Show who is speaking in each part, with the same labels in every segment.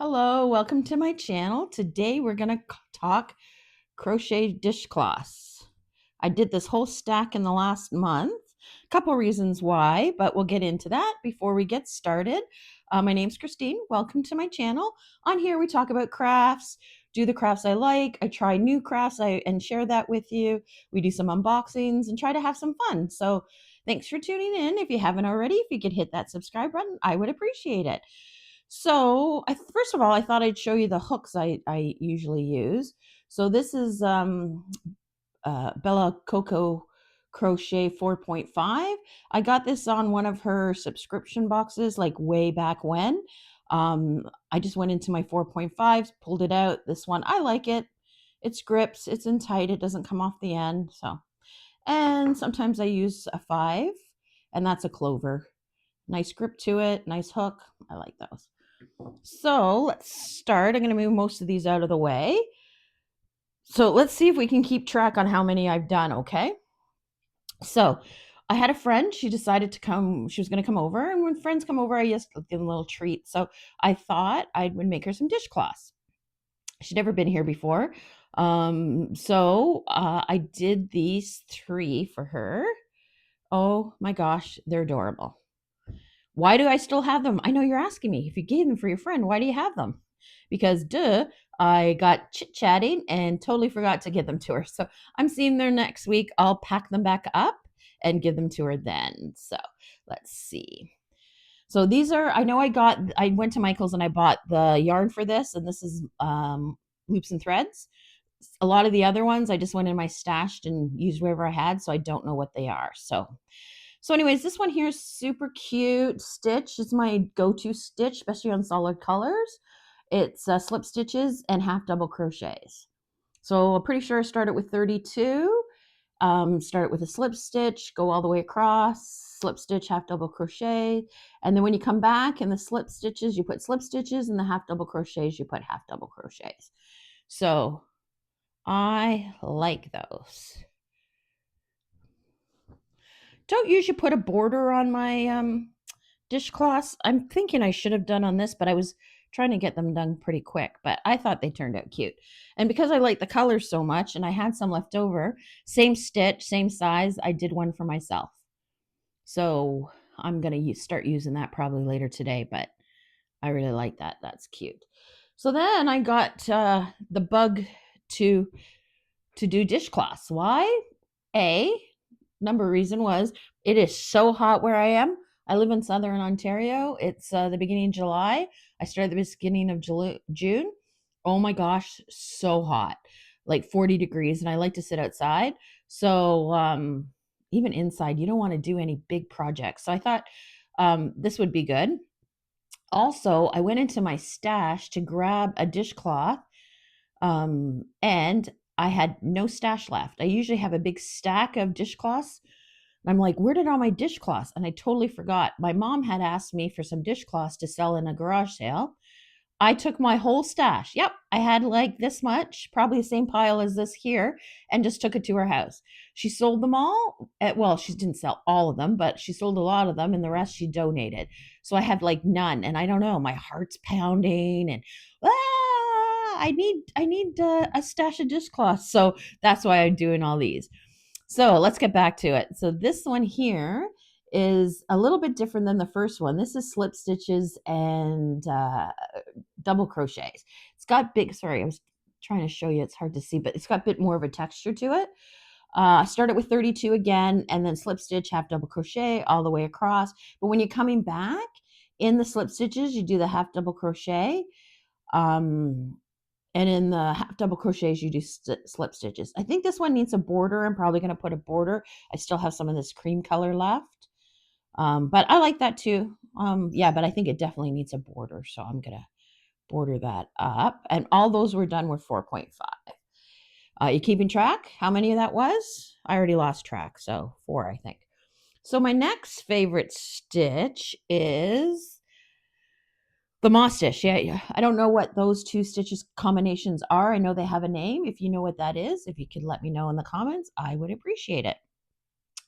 Speaker 1: Hello, welcome to my channel. Today we're going to talk crochet dishcloths. I did this whole stack in the last month. A couple reasons why, but we'll get into that before we get started. My name's Christine. Welcome to my channel. On here we talk about crafts, do the crafts I like. I try new crafts and share that with you. We do some unboxings and try to have some fun. So thanks for tuning in. If you haven't already, if you could hit that subscribe button, I would appreciate it. So, first of all, I thought I'd show you the hooks I usually use. So this is Bella Coco Crochet 4.5. I got this on one of her subscription boxes, like way back when. I just went into my 4.5s, pulled it out. This one, I like it. It's grips, it's in tight, it doesn't come off the end. So, and sometimes I use a 5, and that's a clover. Nice grip to it, nice hook. I like those. So let's start. I'm going to move most of these out of the way. So let's see if we can keep track on how many I've done, okay? So I had a friend. She decided to come. She was going to come over. And when friends come over, I just give them a little treat. So I thought I would make her some dishcloths. She'd never been here before. I did these 3 for her. Oh my gosh, they're adorable. Why do I still have them? I know you're asking me. If you gave them for your friend, why do you have them? Because I got chit-chatting and totally forgot to give them to her. So I'm seeing her next week. I'll pack them back up and give them to her then. So let's see. So these are, I went to Michael's and I bought the yarn for this, and this is loops and threads. A lot of the other ones, I just went in my stash and used whatever I had, so I don't know what they are. So anyways, this one here is super cute stitch. It's my go-to stitch, especially on solid colors. It's slip stitches and half double crochets. So I'm pretty sure I started with 32. Start with a slip stitch, go all the way across, slip stitch, half double crochet. And then when you come back in the slip stitches, you put slip stitches, and the half double crochets, you put half double crochets. So I like those. Don't usually put a border on my dishcloths. I'm thinking I should have done on this, but I was trying to get them done pretty quick, but I thought they turned out cute. And because I like the colors so much and I had some left over, same stitch, same size, I did one for myself. So I'm going to start using that probably later today, but I really like that. That's cute. So then I got the bug to do dishcloths. Why? Number reason was it is so hot where I am. I live in southern Ontario. It's the beginning of July. I started the beginning of June. Oh my gosh, so hot, like 40 degrees, and I like to sit outside. So even inside, you don't want to do any big projects. So I thought this would be good. Also, I went into my stash to grab a dishcloth, and I had no stash left. I usually have a big stack of dishcloths. I'm like, where did all my dishcloths? And I totally forgot. My mom had asked me for some dishcloths to sell in a garage sale. I took my whole stash. Yep, I had like this much, probably the same pile as this here, and just took it to her house. She sold them all. Well, she didn't sell all of them, but she sold a lot of them, and the rest she donated. So I have like none, and I don't know. My heart's pounding, and I need a stash of dishcloths. So that's why I'm doing all these. So let's get back to it. So this one here is a little bit different than the first one. This is slip stitches and double crochets. It's got sorry, I was trying to show you, it's hard to see, but it's got a bit more of a texture to it. I started with 32 again, and then slip stitch, half double crochet all the way across. But when you're coming back in the slip stitches, you do the half double crochet. And in the half double crochets, you do slip stitches. I think this one needs a border. I'm probably going to put a border. I still have some of this cream color left. But I like that too. Yeah, but I think it definitely needs a border. So I'm going to border that up. And all those were done with 4.5. You keeping track how many that was? I already lost track. So 4, I think. So my next favorite stitch is the moss stitch. Yeah, I don't know what those 2 stitches combinations are. I know they have a name. If you know what that is, if you could let me know in the comments, I would appreciate it.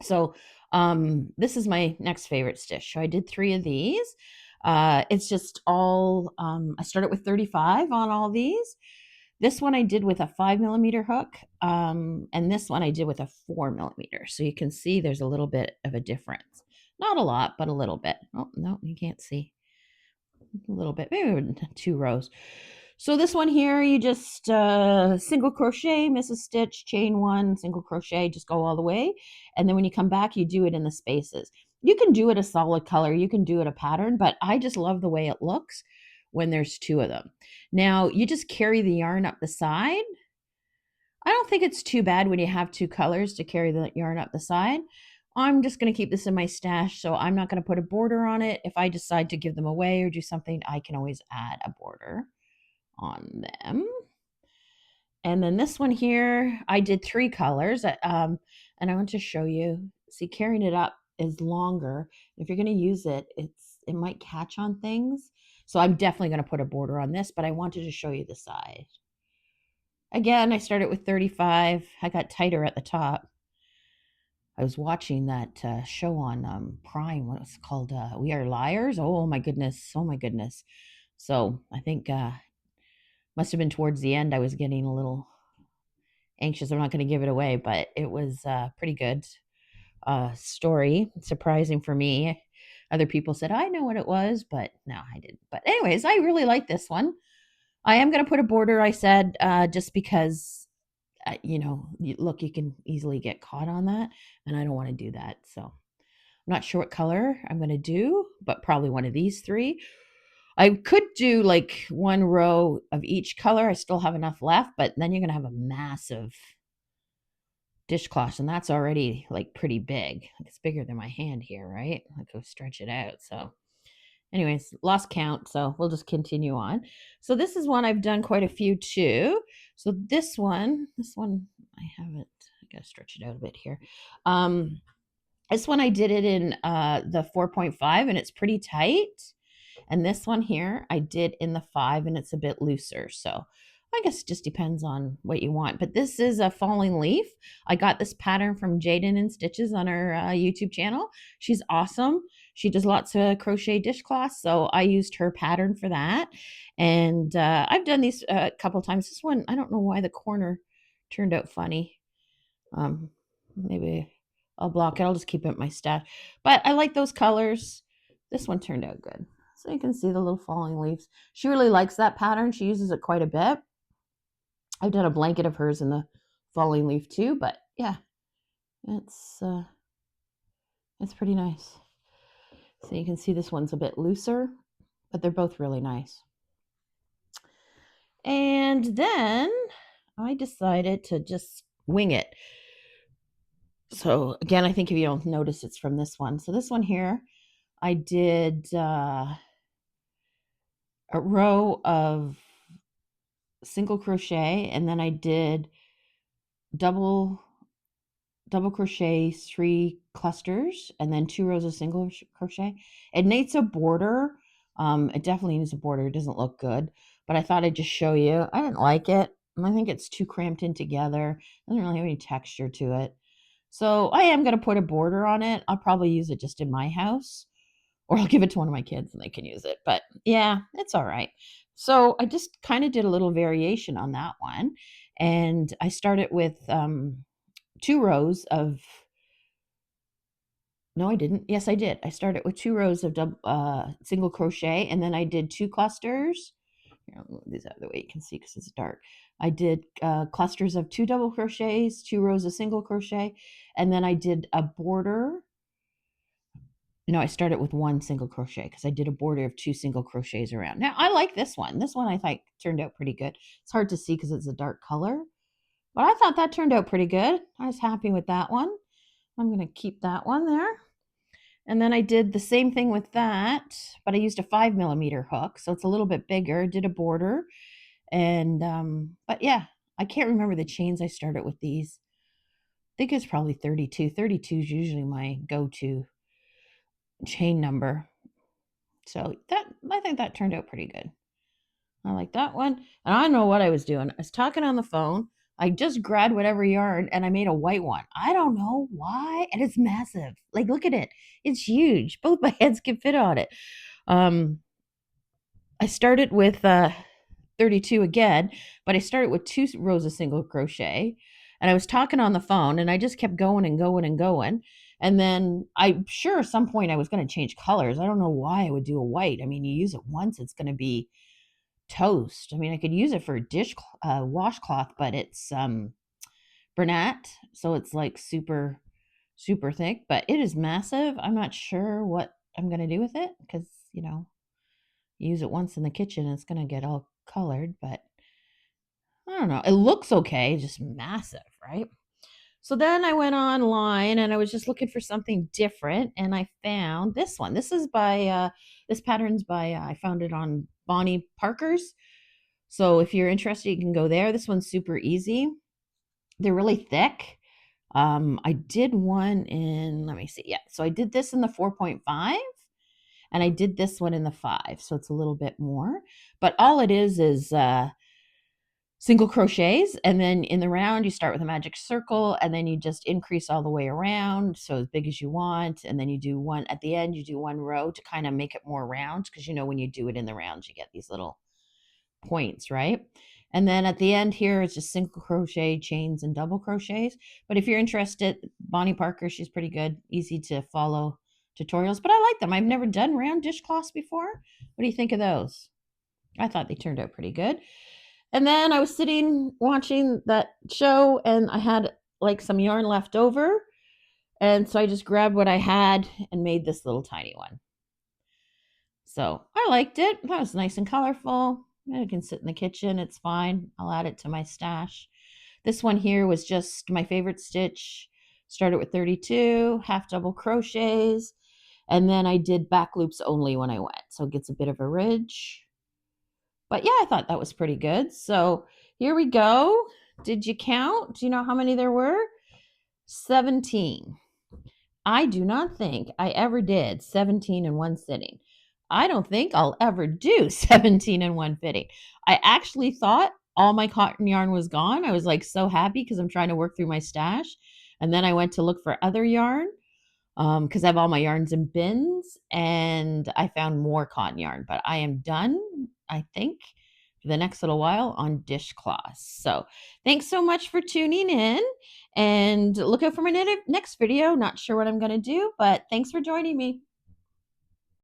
Speaker 1: So this is my next favorite stitch. So I did 3 of these. It's just all, I started with 35 on all these. This one I did with a 5 millimeter hook, and this one I did with a 4 millimeter. So you can see there's a little bit of a difference. Not a lot, but a little bit. Oh, no, you can't see. A little bit, maybe 2 rows. So this one here, you just single crochet, miss a stitch, chain one, single crochet, just go all the way. And then when you come back, you do it in the spaces. You can do it a solid color, you can do it a pattern, but I just love the way it looks when there's 2 of them. Now, you just carry the yarn up the side. I don't think it's too bad when you have 2 colors to carry the yarn up the side. I'm just going to keep this in my stash, so I'm not going to put a border on it. If I decide to give them away or do something, I can always add a border on them. And then this one here, I did 3 colors, and I want to show you. See, carrying it up is longer. If you're going to use it, it might catch on things. So I'm definitely going to put a border on this, but I wanted to show you the side. Again, I started with 35. I got tighter at the top. I was watching that show on Prime. What was it called? We Are Liars. Oh my goodness. Oh my goodness. So I think must have been towards the end. I was getting a little anxious. I'm not going to give it away, but it was pretty good story. Surprising for me. Other people said I know what it was, but no, I didn't. But anyways, I really like this one. I am going to put a border. I said just because look, you can easily get caught on that, and I don't want to do that. So I'm not sure what color I'm going to do, but probably one of these 3. I could do like 1 row of each color. I still have enough left, but then you're going to have a massive dishcloth, and that's already like pretty big. It's bigger than my hand here, right? I go stretch it out. So anyways, lost count, so we'll just continue on. So this is one I've done quite a few too. So this one I haven't, I gotta stretch it out a bit here. This one I did it in the 4.5 and it's pretty tight. And this one here I did in the 5 and it's a bit looser. So I guess it just depends on what you want. But this is a falling leaf. I got this pattern from Jaden and Stitches on her YouTube channel. She's awesome. She does lots of crochet dishcloths, so I used her pattern for that. And I've done these a couple times. This one, I don't know why the corner turned out funny. Maybe I'll block it. I'll just keep it in my stash. But I like those colors. This one turned out good. So you can see the little falling leaves. She really likes that pattern. She uses it quite a bit. I've done a blanket of hers in the falling leaf too, but yeah, it's pretty nice. So you can see this one's a bit looser, but they're both really nice. And then I decided to just wing it. So again, I think if you don't notice, it's from this one. So this one here, I did a row of single crochet, and then I did double crochet 3 clusters, and then 2 rows of single crochet. It needs a border. It definitely needs a border. It doesn't look good, but I thought I'd just show you. I didn't like it. I think it's too cramped in together. It doesn't really have any texture to it. So I am going to put a border on it. I'll probably use it just in my house, or I'll give it to one of my kids and they can use it. But yeah, it's all right. So I just kind of did a little variation on that one. And I started with 2 rows of, no, I didn't. Yes, I did. I started with 2 rows of single crochet, and then I did 2 clusters. Here, I'll move these out of the way you can see because it's dark. I did clusters of 2 double crochets, 2 rows of single crochet, and then I did a border. No, I started with 1 single crochet because I did a border of 2 single crochets around. Now, I like this one. This one I think turned out pretty good. It's hard to see because it's a dark color, but I thought that turned out pretty good. I was happy with that one. I'm going to keep that one there. And then I did the same thing with that, but I used a 5 millimeter hook, so it's a little bit bigger. Did a border, and but yeah, I can't remember the chains I started with these. I think it's probably 32. 32 is usually my go-to chain number. So that, I think that turned out pretty good. I like that one. And I don't know what I was doing. I was talking on the phone. I just grabbed whatever yarn and I made a white one. I don't know why. And it's massive. Like, look at it. It's huge. Both my hands can fit on it. I started with 32 again, but I started with 2 rows of single crochet, and I was talking on the phone, and I just kept going and going and going. And then I'm sure at some point I was going to change colors. I don't know why I would do a white. I mean, you use it once, it's going to be toast. I mean, I could use it for a washcloth, but it's Bernat, so it's like super super thick, but it is massive. I'm not sure what I'm going to do with it because, use it once in the kitchen, it's going to get all colored, but I don't know. It looks okay, just massive, right? So then I went online and I was just looking for something different and I found this one. This is by this pattern's by I found it on Bonnie Parker's. So if you're interested, you can go there. This one's super easy. They're really thick. I did one in, let me see. Yeah. So I did this in the 4.5 and I did this one in the 5. So it's a little bit more, but all it is single crochets, and then in the round you start with a magic circle and then you just increase all the way around, so as big as you want, and then you do one at the end, you do one row to kind of make it more round, because when you do it in the rounds you get these little points, right? And then at the end here it's just single crochet, chains, and double crochets. But if you're interested, Bonnie Parker, she's pretty good, easy to follow tutorials, but I like them. I've never done round dishcloths before. What do you think of those? I thought they turned out pretty good. And then I was sitting watching that show and I had like some yarn left over. And so I just grabbed what I had and made this little tiny one. So I liked it. That was nice and colorful. It can sit in the kitchen. It's fine. I'll add it to my stash. This one here was just my favorite stitch. Started with 32, half double crochets. And then I did back loops only when I went. So it gets a bit of a ridge. But yeah, I thought that was pretty good. So here we go. Did you count? Do you know how many there were? 17. I do not think I ever did 17 in one sitting. I don't think I'll ever do 17 in one fitting. I actually thought all my cotton yarn was gone. I was like so happy because I'm trying to work through my stash. And then I went to look for other yarn because I have all my yarns in bins, and I found more cotton yarn, but I am done, I think, for the next little while on dishcloths. So thanks so much for tuning in, and look out for my next video. Not sure what I'm going to do, but thanks for joining me.